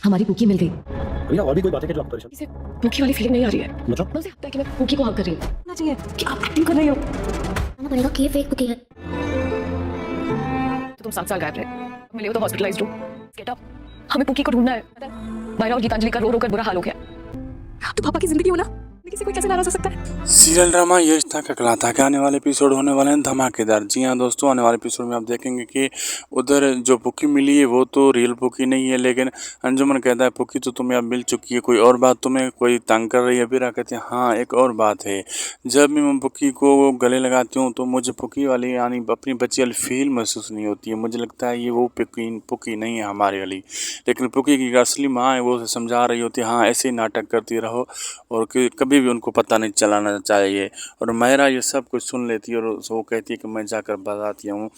हमारी पुकी मिल गई। भैया और भी कोई बात है क्या जो आपको परेशान? इसे पुकी वाली फीलिंग नहीं आ रही है। मतलब मुझे लगता है कि मैं पुकी को हक कर रही हूँ। ना चाहिए कि आप एक्टिंग कर रही हो। मानना पड़ेगा कि ये फेक पुकी है। तो तुम 7 साल गायब रहे, मिले हो तो हॉस्पिटलाइज्ड हो। गेट अप, हमें पुकी को ढूंढना है। पता है मायरा और गीतांजलि का रो रो कर बुरा हाल हो गया। तो पापा की जिंदगी हो ना, किसी कोई कैसे नाराज हो सकता है। सीरियल ड्रामा ये रिश्ता का कहलाता के आने वाले एपिसोड होने वाले हैं धमाकेदार। जी हाँ दोस्तों, आने वाले एपिसोड में आप देखेंगे कि उधर जो पुकी मिली है वो तो रियल पुकी नहीं है, लेकिन अंजुमन कहता है पुकी तो तुम्हें अब मिल चुकी है, कोई और बात तुम्हें कोई तंग कर रही है। बीरा कहते हैं हाँ एक और बात है, जब भी मैं पुकी को गले लगाती हूँ तो मुझे पुकी वाली यानी अपनी बच्ची वाली फील महसूस नहीं होती है। मुझे लगता है ये वो पुकी नहीं है हमारी वाली, लेकिन पुकी की असली माँ है वो उसे समझा रही होती है हाँ ऐसे ही नाटक करती रहो और कभी भी उनको पता नहीं चलाना चाहिए। और मायरा ये सब कुछ सुन लेती है और वो कहती है कि मैं जाकर बताती हूँ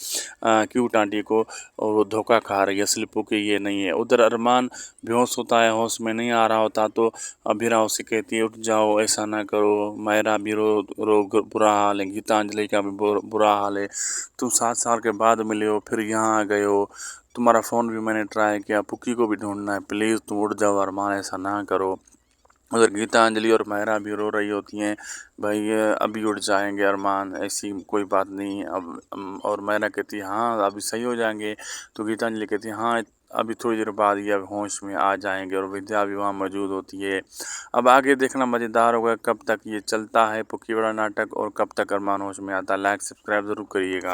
क्यूट आंटी को, और वो धोखा खा रही है, असली पुकी ये नहीं है। उधर अरमान बेहोश होता है, होश में नहीं आ रहा होता तो अभीरा उसे कहती है उठ जाओ ऐसा ना करो। मायरा भी रो बुरा हाल है, गीतांजलि का भी बुरा हाल है, तुम 7 साल के बाद मिले हो फिर यहाँ आ गए हो, तुम्हारा फ़ोन भी मैंने ट्राई किया, पुकी को भी ढूंढना है, प्लीज़ तुम उठ जाओ अरमान ऐसा ना करो। उधर गीतांजलि और मायरा भी रो रही होती हैं भाई ये अभी उठ जाएंगे अरमान, ऐसी कोई बात नहीं है अब। और मायरा कहती है हाँ अभी सही हो जाएंगे, तो गीतांजलि कहती है हाँ अभी थोड़ी देर बाद ये होश में आ जाएंगे। और विद्या भी वहाँ मौजूद होती है। अब आगे देखना मज़ेदार होगा कब तक ये चलता है पुकी वाला नाटक और कब तक अरमान होश में आता है। लाइक सब्सक्राइब ज़रूर करिएगा।